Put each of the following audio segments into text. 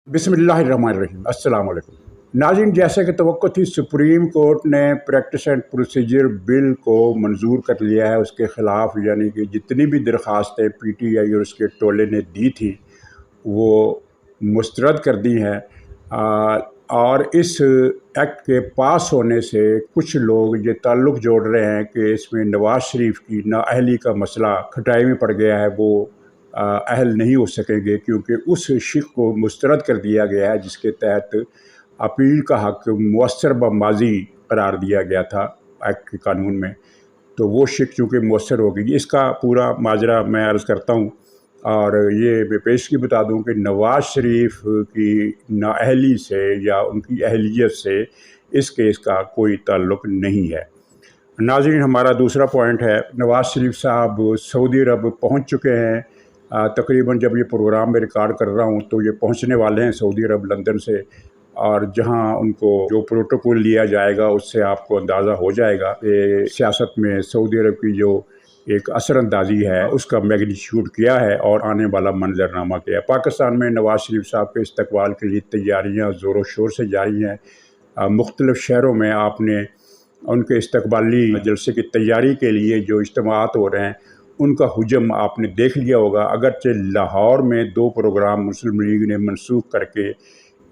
बिस्मिल्लाहिर्रहमानिर्रहीम। अस्सलाम वालेकुम नाज़रीन, जैसे कि तवक्को थी, सुप्रीम कोर्ट ने प्रैक्टिस एंड प्रोसीजर बिल को मंजूर कर लिया है। उसके ख़िलाफ़ यानी कि जितनी भी दरख्वास्तें पीटीआई और उसके टोले ने दी थी वो मुस्तरद कर दी हैं। और इस एक्ट के पास होने से कुछ लोग ये ताल्लुक़ जोड़ रहे हैं कि इसमें नवाज़ शरीफ की नाअहली का मसला खटाई में पड़ गया है। वो अहल नहीं हो सकेंगे क्योंकि उस शिक को मुस्तरद कर दिया गया है जिसके तहत अपील का हक मुअस्सर ब माज़ी करार दिया गया था एक्ट के कानून में। तो वो शिक चूँकि मुअस्सर हो गई, इसका पूरा माजरा मैं अर्ज़ करता हूँ। और ये मैं पेशगी बता दूँ कि नवाज़ शरीफ की नाअहली से या उनकी अहलियत से इस केस का कोई ताल्लुक़ नहीं है। नाज़रीन, हमारा दूसरा पॉइंट है, नवाज़ शरीफ साहब सऊदी अरब पहुँच चुके हैं। तकरीबन जब ये प्रोग्राम में रिकॉर्ड कर रहा हूँ तो ये पहुँचने वाले हैं सऊदी अरब लंदन से, और जहाँ उनको जो प्रोटोकॉल लिया जाएगा उससे आपको अंदाज़ा हो जाएगा कि सियासत में सऊदी अरब की जो एक असरअंदाज़ी है उसका मैग्नीट्यूड क्या है और आने वाला मंजरनामा क्या है। पाकिस्तान में नवाज़ शरीफ साहब के इस्तकबाल के लिए तैयारियाँ ज़ोरों शोर से जारी हैं। मुख्तलिफ़ शहरों में आपने उनके इस्तकबाली जलसे की तैयारी के लिए जो इज्तिमात हो रहे हैं उनका हुजम आपने देख लिया होगा। अगरचे लाहौर में 2 प्रोग्राम मुस्लिम लीग ने मनसूख करके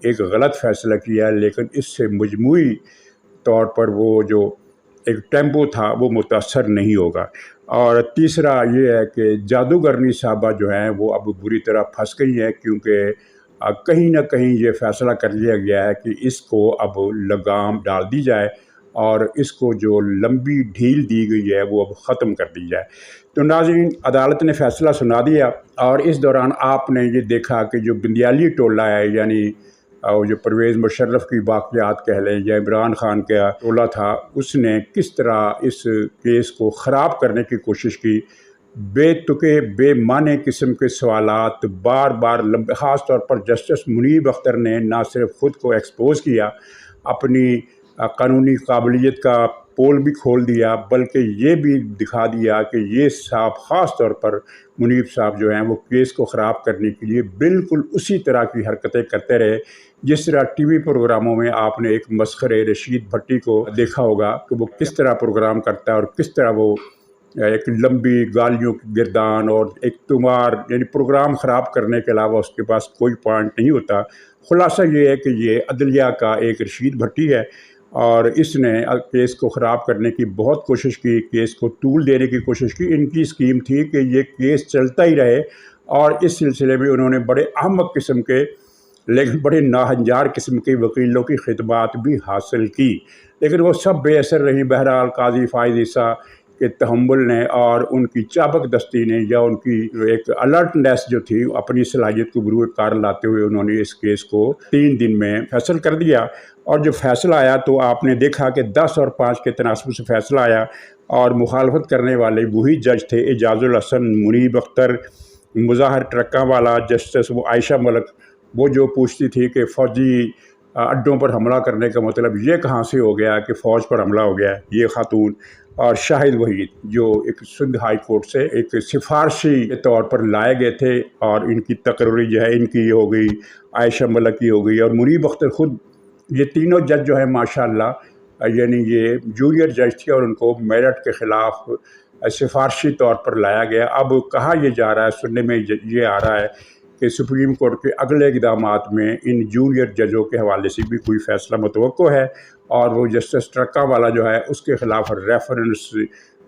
एक गलत फ़ैसला किया, लेकिन इससे मजमूई तौर पर वो जो एक टेम्पो था वो मुतासर नहीं होगा। और तीसरा ये है कि जादूगरनी साहबा जो हैं वो अब बुरी तरह फंस गई हैं, क्योंकि कहीं ना कहीं ये फ़ैसला कर लिया गया है कि इसको अब लगाम डाल दी जाए और इसको जो लंबी ढील दी गई है वो अब ख़त्म कर दी जाए। तो नाज़रीन, अदालत ने फ़ैसला सुना दिया और इस दौरान आपने ये देखा कि जो बंदियाली टोला है, यानी जो परवेज़ मुशर्रफ की वाक़यात कह लें या इमरान खान का टोला था, उसने किस तरह इस केस को ख़राब करने की कोशिश की। बेतुके बेमाने किस्म के सवालात बार बार लंबे, ख़ास तौर पर जस्टिस मुनीब अख्तर ने ना सिर्फ ख़ुद को एक्सपोज़ किया, अपनी कानूनी काबिलियत का पोल भी खोल दिया, बल्कि ये भी दिखा दिया कि ये साहब ख़ास तौर पर मुनीब साहब जो हैं वो केस को ख़राब करने के लिए बिल्कुल उसी तरह की हरकतें करते रहे जिस तरह टीवी प्रोग्रामों में आपने एक मस्खरे रशीद भट्टी को देखा होगा कि वो किस तरह प्रोग्राम करता है और किस तरह वो एक लंबी गालियों की गिरदान और एक तुमार, यानी प्रोग्राम ख़राब करने के अलावा उसके पास कोई पॉइंट नहीं होता। ख़ुलासा ये है कि ये अदलिया का एक रशीद भट्टी है और इसने केस को ख़राब करने की बहुत कोशिश की, केस को तूल देने की कोशिश की। इनकी स्कीम थी कि ये केस चलता ही रहे और इस सिलसिले में उन्होंने बड़े अहमक किस्म के लेकिन बड़े नाहंजार किस्म के वकीलों की खिदमात भी हासिल की, लेकिन वो सब बेअसर रही। बहरहाल काजी फ़ाइज़ ईसा के तहम्मुल ने और उनकी चाबक दस्ती ने या उनकी एक अलर्टनेस जो थी, अपनी सलाहियत को बरूए कार लाते हुए उन्होंने इस केस को 3 दिन में फैसल कर दिया। और जो फ़ैसला आया तो आपने देखा कि 10 और 5 के तनासब से फ़ैसला आया और मुखालफत करने वाले वही जज थे, एजाजुल हसन, मुनीब अख्तर, मुज़ाहिर ट्रक्का वाला, जस्टिस वो आयशा मलिक, वो जो पूछती थी कि फ़ौजी अड्डों पर हमला करने का मतलब ये कहाँ से हो गया कि फ़ौज पर हमला हो गया, ये खातून। और शाहिद वहीद जो एक सिंध हाई कोर्ट से एक सिफारशी के तौर पर लाए गए थे और इनकी तकरीर जो है इनकी हो गई, आयशा मलिक की हो गई और मुनीब अख्तर ख़ुद। ये तीनों जज जो है माशाअल्लाह, यानी ये जूनियर जज थे और उनको मेरिट के ख़िलाफ़ सिफारशी तौर पर लाया गया। अब कहा यह जा रहा है, सुनने में ये आ रहा है कि सुप्रीम कोर्ट के अगले इक़दामात में इन जूनियर जजों के हवाले से भी कोई फ़ैसला मुतवक्को है और वो जस्टिस ट्रक्का वाला जो है उसके ख़िलाफ़ रेफरेंस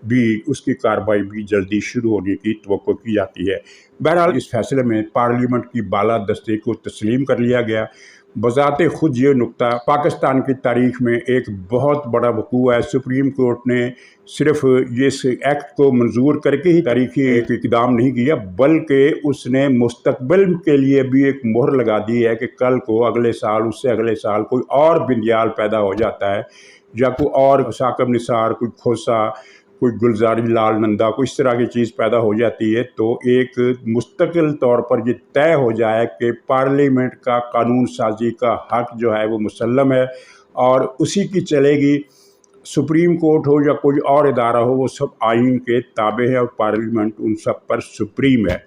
भी, उसकी कार्रवाई भी जल्दी शुरू होने की तवक्को की जाती है। बहरहाल इस फैसले में पार्लियामेंट की बालादस्ती को तस्लीम कर लिया गया। बज़ाते ख़ुद ये नुक्ता पाकिस्तान की तारीख़ में एक बहुत बड़ा वक़ूअ है। सुप्रीम कोर्ट ने सिर्फ़ इस एक्ट को मंजूर करके ही तारीख़ी एक इक़दाम नहीं किया, बल्कि उसने मुस्तक़बिल के लिए भी एक मोहर लगा दी है कि कल को अगले साल, उससे अगले साल कोई और बिंदियाल पैदा हो जाता है या कोई और साकब निसार, कोई खोसा, कोई गुलजारी लाल नंदा, कोई इस तरह की चीज़ पैदा हो जाती है, तो एक मुस्तकिल तौर पर ये तय हो जाए कि पार्लियामेंट का कानून साजी का हक़ जो है वो मुसल्लम है और उसी की चलेगी। सुप्रीम कोर्ट हो या कोई और इदारा हो, वो सब आइन के ताबे है और पार्लियामेंट उन सब पर सुप्रीम है।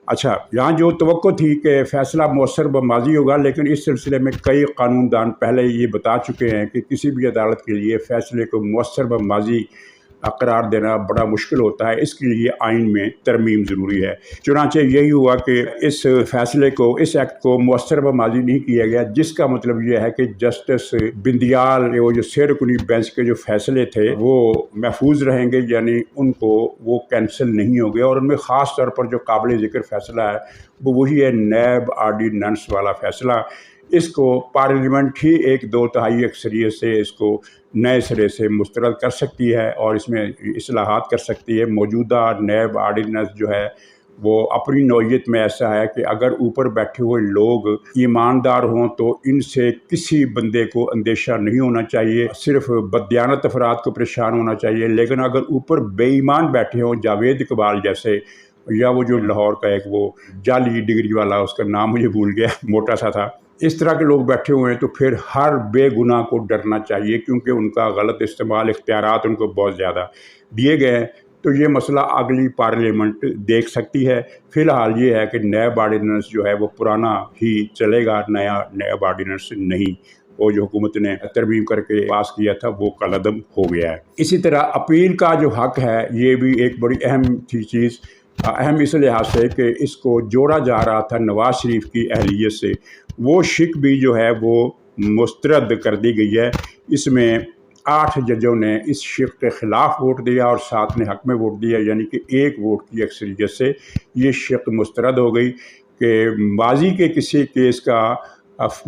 अच्छा, यहाँ जो तवक्को थी कि फ़ैसला मौसर व माज़ी होगा, लेकिन इस सिलसिले में कई कानूनदान पहले ये बता चुके हैं कि किसी भी अदालत के लिए फ़ैसले को मौसर व माज़ी करार देना बड़ा मुश्किल होता है। इसके लिए आइन में तरमीम ज़रूरी है। चुनांचे यही हुआ कि इस फ़ैसले को, इस एक्ट को मौसर व माज़ी नहीं किया गया, जिसका मतलब ये है कि जस्टिस बिंदियाल वो जो शेरकुनी बेंच के जो फ़ैसले थे वो महफूज रहेंगे, यानी उनको वो कैंसिल नहीं होंगे। और उनमें ख़ास तौर पर जो काबिल ज़िक्र फ़ैसला है वो वही है नैब आर्डीनेंस वाला फ़ैसला। इसको पार्लियामेंट ही 1/2 अक्सरियत से इसको नए सिरे से मुस्तरद कर सकती है और इसमें इस्लाहात कर सकती है। मौजूदा नैब आर्डीनेंस जो है वो अपनी नौइयत में ऐसा है कि अगर ऊपर बैठे हुए लोग ईमानदार हों तो इनसे किसी बंदे को अंदेशा नहीं होना चाहिए, सिर्फ बददियानत अफराद को परेशान होना चाहिए। लेकिन अगर ऊपर बेईमान बैठे हों, जावेद इकबाल जैसे, या वो जो लाहौर का एक वो जाली डिग्री वाला, उसका नाम मुझे भूल गया, मोटा सा था, इस तरह के लोग बैठे हुए हैं, तो फिर हर बेगुनाह को डरना चाहिए, क्योंकि उनका गलत इस्तेमाल, इख्तियारात उनको बहुत ज़्यादा दिए गए हैं। तो ये मसला अगली पार्लियामेंट देख सकती है। फ़िलहाल ये है कि नैब आर्डीनेंस जो है वो पुराना ही चलेगा, नया नैब आर्डीनेंस नहीं। वो जो हुकूमत ने तरमीम करके पास किया था वो कलअदम हो गया है। इसी तरह अपील का जो हक़ है ये भी एक बड़ी अहम चीज़, अहम इस लिहाज से कि इसको जोड़ा जा रहा था नवाज़ शरीफ की अहलियत से। वो शिक भी जो है वो मुस्तरद कर दी गई है। इसमें 8 जजों ने इस शिक के ख़िलाफ़ वोट दिया और 7 ने हक़ में वोट दिया, यानी कि 1 वोट की अक्सरियत से ये शिक मुस्तरद हो गई कि माजी के किसी केस का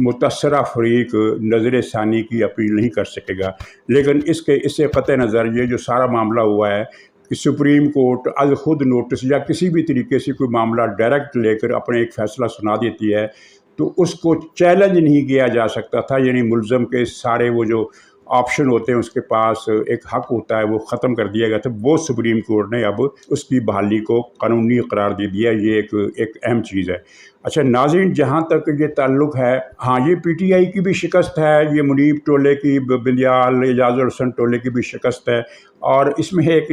मुतअस्सरा फ़रीक नज़र सानी की अपील नहीं कर सकेगा। लेकिन इससे क़त्ए नज़र ये जो सारा मामला हुआ है कि सुप्रीम कोर्ट अज खुद नोटिस या किसी भी तरीके से कोई मामला डायरेक्ट लेकर अपने एक फ़ैसला सुना देती है, तो उसको चैलेंज नहीं किया जा सकता था। यानी मुल्ज़म के सारे वो जो ऑप्शन होते हैं, उसके पास एक हक़ होता है, वो ख़त्म कर दिया गया था। वो सुप्रीम कोर्ट ने अब उसकी बहाली को कानूनी करार दे दिया। ये एक अहम चीज़ है। अच्छा नाज़रीन, जहाँ तक ये ताल्लुक़ है, हाँ, ये PTI की भी शिकस्त है, ये मुनीब टोले की, बिंदियाल एजाज़ुल हसन टोले की भी शिकस्त है। और इसमें एक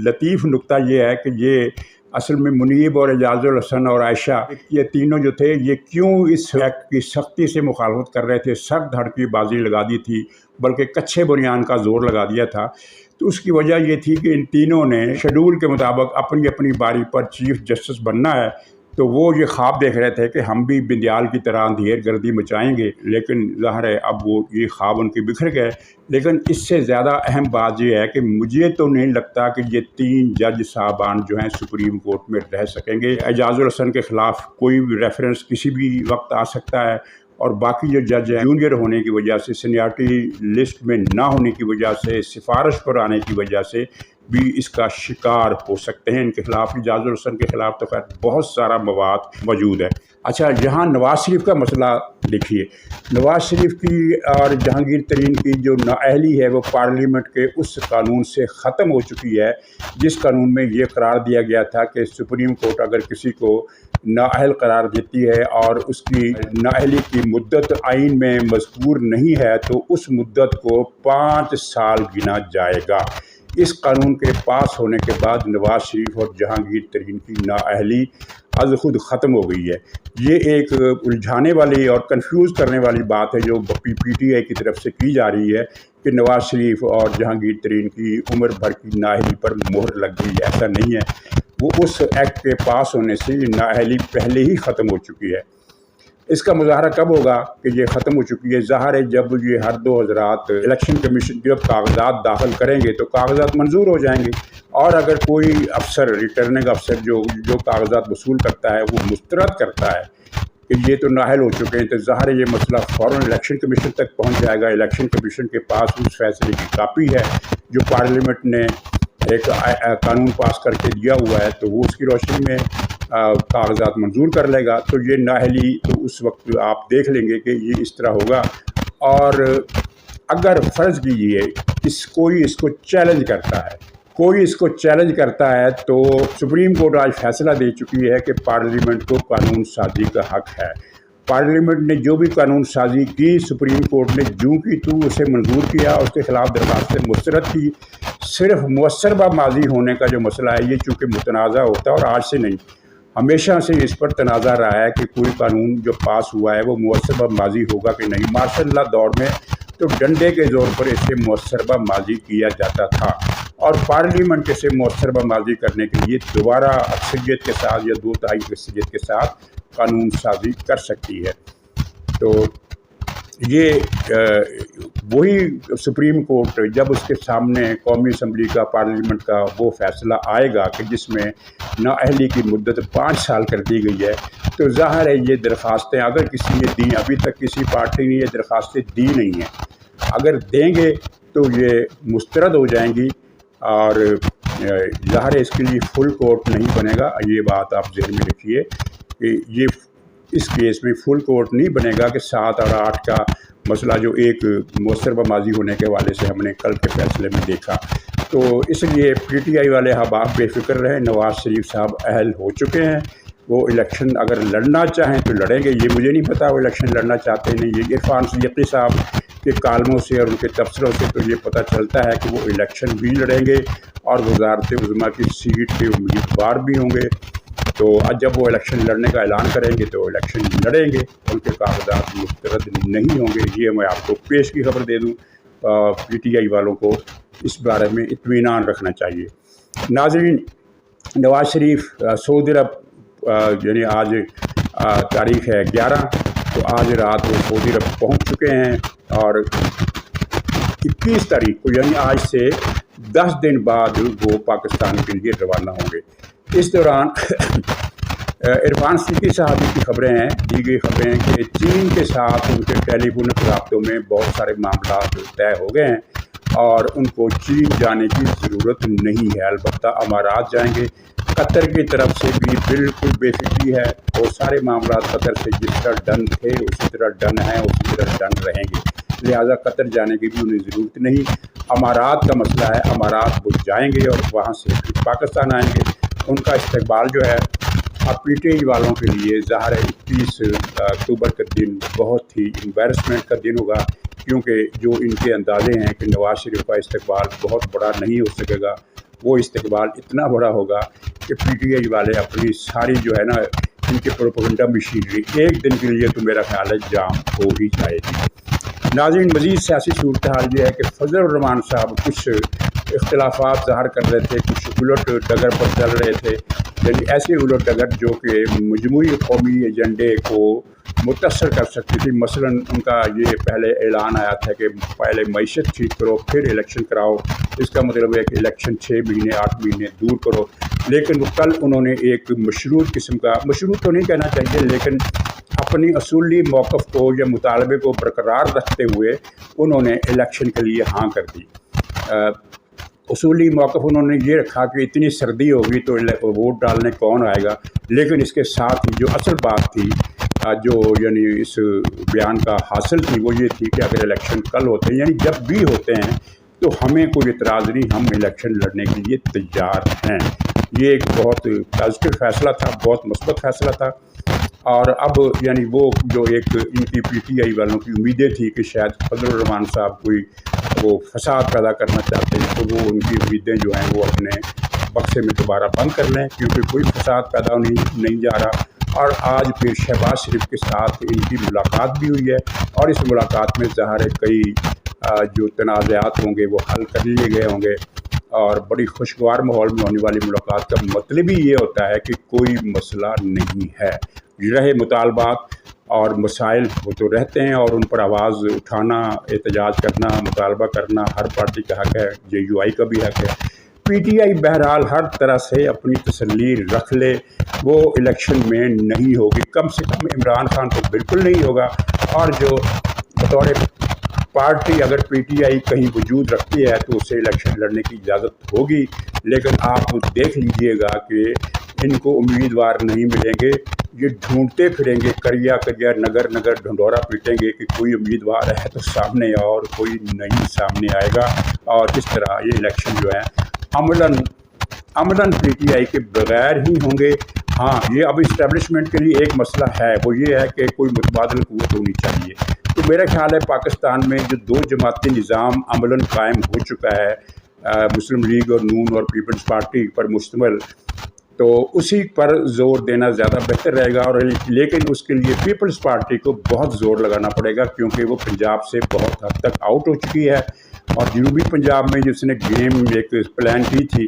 लतीफ़ नुक्ता ये है कि ये असल में मुनीब और एजाज़ुल हसन और आयशा, ये तीनों जो थे, ये क्यों इस एक्ट की सख्ती से मुखालफत कर रहे थे, सर धड़ की बाजी लगा दी थी, बल्कि कच्चे बुनियान का ज़ोर लगा दिया था। तो उसकी वजह ये थी कि इन तीनों ने शेड्यूल के मुताबिक अपनी अपनी बारी पर चीफ जस्टिस बनना है। तो वो ये ख्वाब देख रहे थे कि हम भी बिंदियाल की तरह अंधेर गर्दी मचाएंगे, लेकिन ज़ाहिर है अब वो ये ख्वाब उनके बिखर गए। लेकिन इससे ज़्यादा अहम बात ये है कि मुझे तो नहीं लगता कि ये 3 जज साहबान जो हैं सुप्रीम कोर्ट में रह सकेंगे। एजाज़ुल हसन के ख़िलाफ़ कोई भी रेफरेंस किसी भी वक्त आ सकता है, और बाकी जो जज हैं जूनियर होने की वजह से, सीनियरिटी लिस्ट में ना होने की वजह से, सिफारिश पर आने की वजह से भी इसका शिकार हो सकते हैं। इनके खिलाफ, एजाज़ुल हसन के ख़िलाफ़ तो खैर बहुत सारा मवाद मौजूद है। अच्छा, यहाँ नवाज़ शरीफ का मसला देखिए। नवाज़ शरीफ की और जहांगीर तरीन की जो नाअहली है वो पार्लियामेंट के उस कानून से ख़त्म हो चुकी है जिस कानून में ये करार दिया गया था कि सुप्रीम कोर्ट अगर किसी को नाअहल करार देती है और उसकी नाअहली की मुद्दत आइन में मज़कूर नहीं है तो उस मुद्दत को 5 साल गिना जाएगा। इस कानून के पास होने के बाद नवाज़ शरीफ और जहांगीर तरीन की नाअहली अज खुद ख़त्म हो गई है। ये एक उलझाने वाली और कंफ्यूज करने वाली बात है जो PTI की तरफ से की जा रही है कि नवाज़ शरीफ और जहांगीर तरीन की उम्र भर की नाअहली पर मोहर लग गई। ऐसा नहीं है, वो उस एक्ट के पास होने से नाअहली पहले ही ख़त्म हो चुकी है। इसका मुज़ाहरा कब होगा कि ये ख़त्म हो चुकी है? ज़ाहिर है जब ये हर 2 हज़रात इलेक्शन कमीशन जब कागजात दाखिल करेंगे तो कागजात मंजूर हो जाएंगे, और अगर कोई अफसर, रिटर्निंग अफसर जो कागजात वसूल करता है वो मुस्तरद करता है कि ये तो नाअहल हो चुके हैं, तो ज़ाहिर है ये मसला फ़ौरन इलेक्शन कमीशन तक पहुँच जाएगा। इलेक्शन कमीशन के पास उस फैसले की कापी है जो पार्लियामेंट ने एक कानून पास करके दिया हुआ है, तो वो उसकी रोशनी में कागजात मंजूर कर लेगा। तो ये नाअहली तो उस वक्त आप देख लेंगे कि ये इस तरह होगा। और अगर फ़र्ज़ कीजिए कोई इसको चैलेंज करता है, तो सुप्रीम कोर्ट आज फैसला दे चुकी है कि पार्लियामेंट को कानून साजी का हक़ है। पार्लियामेंट ने जो भी कानून साजी की, सुप्रीम कोर्ट ने जूँ की तू उसे मंजूर किया, उसके ख़िलाफ़ दरख्वास्तें मुस्तरद की। सिर्फ मुअस्सर व माज़ी होने का जो मसला है ये चूँकि मुतनाज़ा होता है और आज से नहीं, हमेशा से इस पर तनाज़ा रहा है कि कोई कानून जो पास हुआ है वो मुअस्सर माजी होगा कि नहीं। मार्शल लॉ दौर में तो डंडे के ज़ोर पर इसे मुअस्सर माजी किया जाता था और पार्लियामेंट इसे मुअस्सर माजी करने के लिए दोबारा अक्सरियत के साथ या 2/3 अक्सरियत के साथ कानून साजी कर सकती है। तो ये वही सुप्रीम कोर्ट जब उसके सामने कौमी असम्बली का पार्लियामेंट का वो फैसला आएगा कि जिसमें नाअहली की मुद्दत 5 साल कर दी गई है, तो ज़ाहिर है ये दरख्वास्तें अगर किसी ने दी, अभी तक किसी पार्टी ने ये दरख्वास्तें दी नहीं हैं, अगर देंगे तो ये मुस्तरद हो जाएंगी और ज़ाहिर है इसके लिए फुल कोर्ट नहीं बनेगा। ये बात आप ज़हन में रखिए कि ये इस केस में फुल कोर्ट नहीं बनेगा कि 7 और 8 का मसला जो एक मुअस्सर माजी होने के हवाले से हमने कल के फैसले में देखा। तो इसलिए PTI वाले आप बेफिक्र रहें, नवाज़ शरीफ साहब अहल हो चुके हैं। वो इलेक्शन अगर लड़ना चाहें तो लड़ेंगे, ये मुझे नहीं पता वो इलेक्शन लड़ना चाहते नहीं। ये इरफान सिद्दीकी साहब के कालमों से और उनके तबसरों से तो ये पता चलता है कि वो इलेक्शन भी लड़ेंगे और वज़ारत उज़्मा की सीट के उम्मीदवार भी होंगे। तो आज जब वो इलेक्शन लड़ने का ऐलान करेंगे तो इलेक्शन लड़ेंगे, उनके कागजात मुस्तरद नहीं होंगे। ये मैं आपको पेश की खबर दे दूँ। PTI वालों को इस बारे में इत्मीनान रखना चाहिए। नाज़रीन, नवाज़ शरीफ सऊदी अरब यानी आज तारीख़ है 11, तो आज रात वो सऊदी अरब पहुँच चुके हैं और 21 तारीख को यानी आज से 10 दिन बाद वो पाकिस्तान के लिए रवाना होंगे। इस दौरान इरफान सिद्दीकी साहब की खबरें हैं, दी गई खबरें हैं कि चीन के साथ उनके टेलीफोनिक रब्तों में बहुत सारे मामला तय हो गए हैं और उनको चीन जाने की ज़रूरत नहीं है, अलबत्ता अमारात जाएंगे। कतर की तरफ से भी बिल्कुल बेफिक्री है और सारे मामला कतर से जिस तरह डन थे उसी तरह डन हैं, उसी तरह डन रहेंगे, लिहाजा कतर जाने की भी उन्हें ज़रूरत नहीं। अमारात का मसला है, अमारात वो जाएंगे और वहाँ से फिर पाकिस्तान आएंगे। उनका इस्तकबाल जो है अब PTI वालों के लिए ज़ाहिर है 21 अक्टूबर का दिन बहुत ही एम्बैरसमेंट का दिन होगा, क्योंकि जो इनके अंदाज़े हैं कि नवाज़ शरीफ का इस्तकबाल बहुत बड़ा नहीं हो सकेगा, वो इस्तकबाल इतना बड़ा होगा कि PTI वाले अपनी सारी जो है ना इनके प्रोपेगेंडा मशीनरी एक दिन के लिए तो मेरा ख्याल है जाम हो ही जाएगी। नाज़रीन, मज़ीद सियासी सूरत हाल ये है कि फजल रहमान साहब कुछ इख्तिलाफात ज़ाहिर कर रहे थे, कुछ उलट डगर पर चल रहे थे, यानी ऐसे उलट डगर जो कि मजमूई कौमी एजेंडे को मुतासर कर सकती थी। मसलन उनका ये पहले ऐलान आया था कि पहले मईशत ठीक करो फिर इलेक्शन कराओ, इसका मतलब है कि इलेक्शन 6 महीने 8 महीने दूर करो। लेकिन वो कल उन्होंने एक मशरूत किस्म का, मशरूत तो नहीं कहना चाहिए, लेकिन अपनी असूली मौक़िफ़ को या मुतालबे को बरकरार रखते हुए उन्होंने इलेक्शन के लिए हाँ कर दी। उसूली मौक़िफ़ उन्होंने ये रखा कि इतनी सर्दी होगी तो वोट डालने कौन आएगा, लेकिन इसके साथ ही जो असल बात थी जो यानी इस बयान का हासिल थी वो ये थी कि अगर इलेक्शन कल होते हैं यानी जब भी होते हैं तो हमें कोई इतराज़ नहीं, हम इलेक्शन लड़ने के लिए तैयार हैं। ये एक बहुत पॉजिटिव फ़ैसला था, बहुत मुस्बत फ़ैसला था। और अब यानी वो जो एक इनकी PTI वालों की उम्मीदें थी कि शायद फजल रहमान साहब कोई वो फसाद पैदा करना चाहते हैं, तो वो उनकी उम्मीदें जो हैं वो अपने बक्से में दोबारा बंद कर लें, क्योंकि कोई फसाद पैदा नहीं जा रहा। और आज फिर शहबाज शरीफ के साथ इनकी मुलाकात भी हुई है और इस मुलाकात में ज़ाहिर है कई जो तनाज़ात होंगे वो हल कर लिए गए होंगे और बड़ी खुशगवार माहौल में होने वाली मुलाकात का मतलब ही ये होता है कि कोई मसला नहीं है। रहे मुतालबात और मसाइल वो तो रहते हैं और उन पर आवाज़ उठाना, एहतजाज करना, मुतालबा करना हर पार्टी का हक़ है, JUI का भी हक़ है। PTI बहरहाल हर तरह से अपनी तसल्ली रख ले, वो इलेक्शन में नहीं होगी, कम से कम इमरान खान तो बिल्कुल नहीं होगा। और जो बतौर पार्टी अगर PTI कहीं वजूद रखती है तो उसे इलेक्शन लड़ने की इजाज़त होगी, लेकिन आप देख लीजिएगा कि इनको उम्मीदवार नहीं मिलेंगे, ये ढूंढते फिरेंगे, करिया करिया नगर नगर ढंढोरा पीटेंगे कि कोई उम्मीदवार है तो सामने और कोई नहीं सामने आएगा। और इस तरह ये इलेक्शन जो है अमलन PTI के बगैर ही होंगे। हाँ, ये अब इस्टेब्लिशमेंट के लिए एक मसला है, वो ये है कि कोई मुतबादिल क़ुव्वत होनी चाहिए। तो मेरा ख्याल है पाकिस्तान में जो 2 जमाती निज़ाम अमलन कायम हो चुका है, मुस्लिम लीग और नून और पीपल्स पार्टी पर मुश्तमिल, تو اسی پر زور دینا زیادہ بہتر رہے گا، اور لیکن اس کے لیے پیپلز پارٹی کو بہت زور لگانا پڑے گا، کیونکہ وہ پنجاب سے بہت حد تک آؤٹ ہو چکی ہے، اور جنوبی پنجاب میں جس نے گیم ایک پلان کی تھی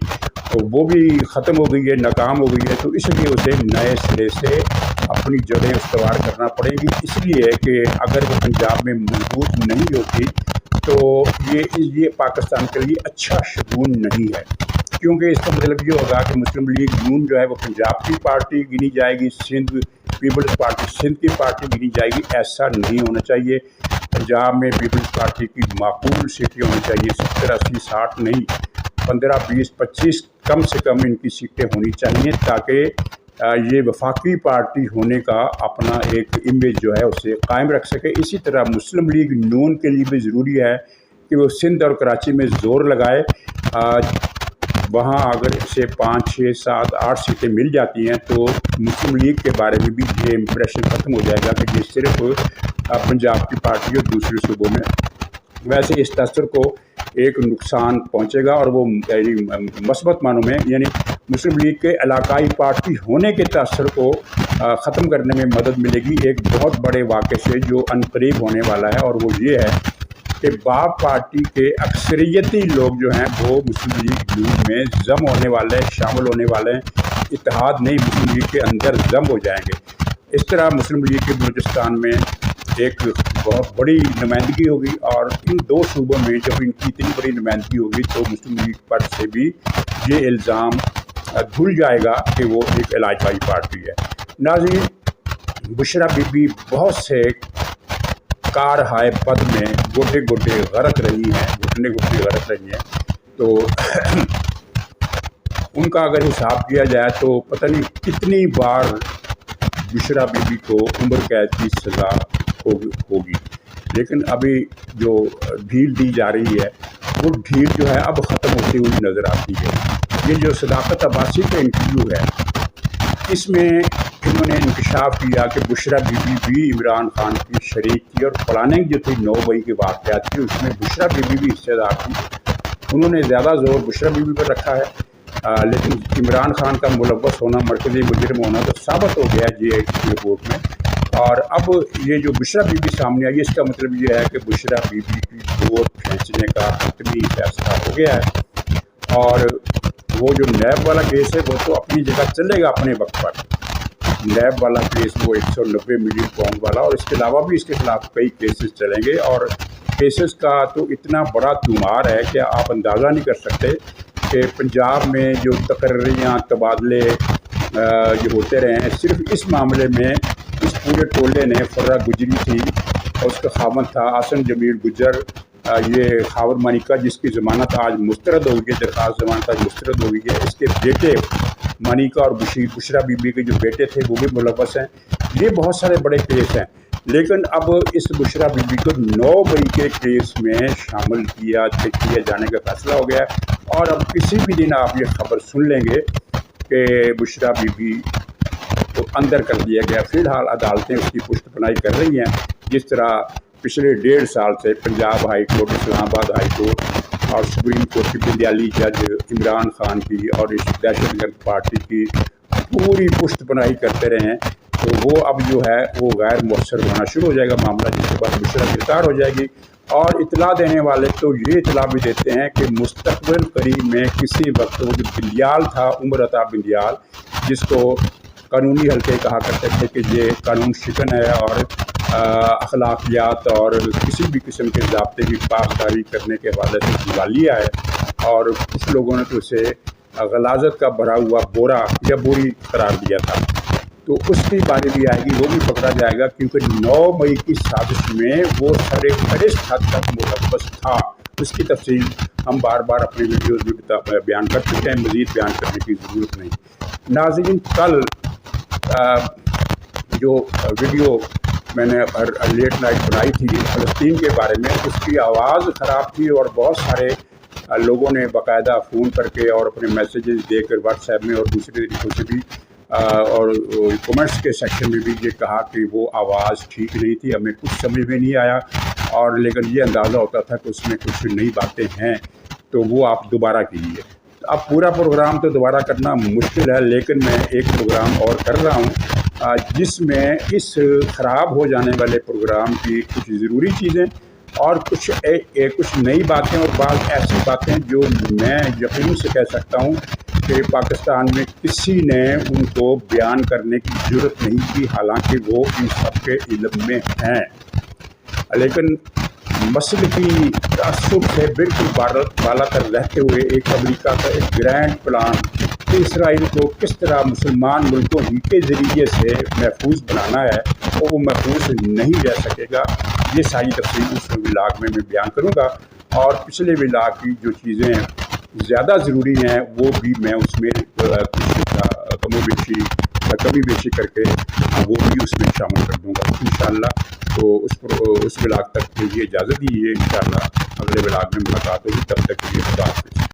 تو وہ بھی ختم ہو گئی ہے، ناکام ہو گئی ہے، تو اس لیے اسے نئے سرے سے اپنی جڑیں استوار کرنا پڑیں گی، اس لیے کہ اگر وہ پنجاب میں مضبوط نہیں ہوتی تو یہ پاکستان کے لیے اچھا شگون نہیں ہے، کیونکہ اس کا مطلب یہ ہوگا کہ مسلم لیگ نون جو ہے وہ پنجاب کی پارٹی گنی جائے گی، سندھ پیپلز پارٹی سندھ کی پارٹی گنی جائے گی۔ ایسا نہیں ہونا چاہیے، پنجاب میں پیپلز پارٹی کی معقول سیٹیں ہونی چاہیے، 70 80 60 نہیں، 15 20 25 کم سے کم ان کی سیٹیں ہونی چاہیے، تاکہ یہ وفاقی پارٹی ہونے کا اپنا ایک امیج جو ہے اسے قائم رکھ سکے۔ اسی طرح مسلم لیگ نون کے لیے بھی ضروری ہے کہ وہ سندھ اور کراچی میں زور لگائے، وہاں اگر اسے 5 6 7 8 سیٹیں مل جاتی ہیں تو مسلم لیگ کے بارے میں بھی یہ امپریشن ختم ہو جائے گا کہ یہ صرف پنجاب کی پارٹی اور دوسرے صوبوں میں، ویسے اس تاثر کو ایک نقصان پہنچے گا، اور وہ مثبت معنوں میں یعنی مسلم لیگ کے علاقائی پارٹی ہونے کے تاثر کو ختم کرنے میں مدد ملے گی ایک بہت بڑے واقعے سے جو عنقریب ہونے والا ہے، اور وہ یہ ہے کہ باب پارٹی کے اکثریتی لوگ جو ہیں وہ مسلم لیگ نون میں ضم ہونے والے، شامل ہونے والے ہیں، اتحاد نہیں، مسلم لیگ کے اندر ضم ہو جائیں گے۔ اس طرح مسلم لیگ کے بلوچستان میں ایک بہت بڑی نمائندگی ہوگی، اور ان دو صوبوں میں جب ان کی اتنی بڑی نمائندگی ہوگی تو مسلم لیگ پر سے بھی یہ الزام دھل جائے گا کہ وہ ایک علاقائی پارٹی ہے۔ ناظرین، بشرا بی بی بہت سے کار ہائے پد میں گوٹے گوٹے غرق رہی ہیں، گھٹنے گھٹنے غرق رہی ہیں، تو ان کا اگر حساب کیا جائے تو پتہ نہیں کتنی بار بشرا بی بی کو عمر قید کی سزا ہوگی، لیکن ابھی جو ڈھیل دی جا رہی ہے وہ ڈھیل جو ہے اب ختم ہوتی ہوئی نظر آتی ہے۔ یہ جو صداقت عباسی کا انٹرویو ہے، اس میں انہوں نے انکشاف کیا کہ بشرا بی بی بھی عمران خان کی شریک تھی، اور پلاننگ جو تھی 9 مئی کے واقعات کی اس میں بشرا بی بی بھی حصے دار تھی۔ انہوں نے زیادہ زور بشرا بی بی پر رکھا ہے، لیکن عمران خان کا ملوث ہونا، مرکزی مجرم ہونا تو ثابت ہو گیا ہے یہ رپورٹ میں، اور اب یہ جو بشرا بی بی سامنے آئی، اس کا مطلب یہ ہے کہ بشرا بی بی کی ڈور کھینچنے کا حتمی فیصلہ ہو گیا ہے، اور وہ جو نیب والا کیس ہے وہ تو اپنی جگہ چلے گا اپنے وقت پر، نیب والا کیس وہ 190 ملین پاؤنڈ والا، اور اس کے علاوہ بھی اس کے خلاف کئی کیسز چلیں گے، اور کیسز کا تو اتنا بڑا تمار ہے کہ آپ اندازہ نہیں کر سکتے کہ پنجاب میں جو تقرریاں تبادلے جو ہوتے رہے ہیں، صرف اس معاملے میں اس پورے ٹولے نے، فرہ گجری تھی اور اس کا خاوند تھا آسن جمیل گجر، یہ خاور مانیکا جس کی ضمانت آج مسترد ہو گئی ہے، درخواست ضمانت آج مسترد ہو گئی ہے، اس کے بیٹے مانیکا اور بشرا بی بی کے جو بیٹے تھے وہ بھی ملوث ہیں، یہ بہت سارے بڑے کیس ہیں، لیکن اب اس بشرا بی بی کو 9 مئی کے کیس میں شامل کیا جانے کا فیصلہ ہو گیا ہے، اور اب کسی بھی دن آپ یہ خبر سن لیں گے کہ بشرا بی بی کو اندر کر دیا گیا۔ فی الحال عدالتیں اس کی پشت پناہی کر رہی ہیں، جس طرح پچھلے 1.5 سال سے پنجاب ہائی کورٹ، اسلام آباد ہائی کورٹ اور سپریم کورٹ کی بندیالی جج عمران خان کی اور اس دہشت گرد پارٹی کی پوری پشت پناہی کرتے رہے ہیں، تو وہ اب جو ہے وہ غیر مؤثر ہونا شروع ہو جائے گا معاملہ، جس کے بعد بشرا گرفتار ہو جائے گی۔ اور اطلاع دینے والے تو یہ اطلاع بھی دیتے ہیں کہ مستقبل قریب میں کسی وقت وہ جو بندیال تھا، عمر عطا بندیال، جس کو قانونی حلقے کہا کرتے تھے کہ یہ قانون شکن ہے اور اخلاقیات اور کسی بھی قسم کے ضابطے کی پاسداری کرنے کے حوالے سے دیوالیہ ہے، اور کچھ لوگوں نے تو اسے غلاظت کا بھرا ہوا بورا یا بوری قرار دیا تھا، تو اس کی باری بھی آئے گی، وہ بھی پکڑا جائے گا، کیونکہ 9 مئی کی سازش میں وہ سرے فہرست حد تک ملوث تھا۔ اس کی تفصیل ہم بار بار اپنی ویڈیوز میں بیان کر چکے ہیں، مزید بیان کرنے کی ضرورت نہیں۔ ناظرین، کل جو ویڈیو میں نے لیٹ نائٹ بنائی تھی فلسطین کے بارے میں، اس کی آواز خراب تھی، اور بہت سارے لوگوں نے باقاعدہ فون کر کے اور اپنے میسیجز دے کر واٹس ایپ میں اور دوسرے طریقوں سے بھی اور کمنٹس کے سیکشن میں بھی یہ کہا کہ وہ آواز ٹھیک نہیں تھی، ہمیں کچھ سمجھ میں نہیں آیا، اور لیکن یہ اندازہ ہوتا تھا کہ اس میں کچھ نئی باتیں ہیں، تو وہ آپ دوبارہ کیجیے۔ اب پورا پروگرام تو دوبارہ کرنا مشکل ہے، لیکن میں ایک پروگرام اور کر رہا ہوں جس میں اس خراب ہو جانے والے پروگرام کی کچھ ضروری چیزیں اور کچھ نئی باتیں اور بعض ایسی باتیں جو میں یقین سے کہہ سکتا ہوں کہ پاکستان میں کسی نے ان کو بیان کرنے کی ضرورت نہیں کی، حالانکہ وہ ان سب کے علم میں ہیں، لیکن مسلکی تعصب سے بالکل بالا تر رہتے ہوئے ایک امریکہ کا ایک گرینڈ پلان کہ اسرائیل کو کس طرح مسلمان ملکوں ہی کے ذریعے سے محفوظ بنانا ہے، اور وہ محفوظ نہیں رہ سکے گا۔ یہ ساری تفصیل اس ولاگ میں بیان کروں گا، اور پچھلے ولاگ کی جو چیزیں زیادہ ضروری ہیں وہ بھی میں اس میں کچھ کمی بیشی کر کے وہ بھی اس میں شامل کر دوں گا انشاءاللہ۔ تو اس ولاگ تک کے لیے اجازت دیجیے، انشاءاللہ اگلے ولاگ میں ملاقات ہوگی، تب تک کے لیے خدا حافظ۔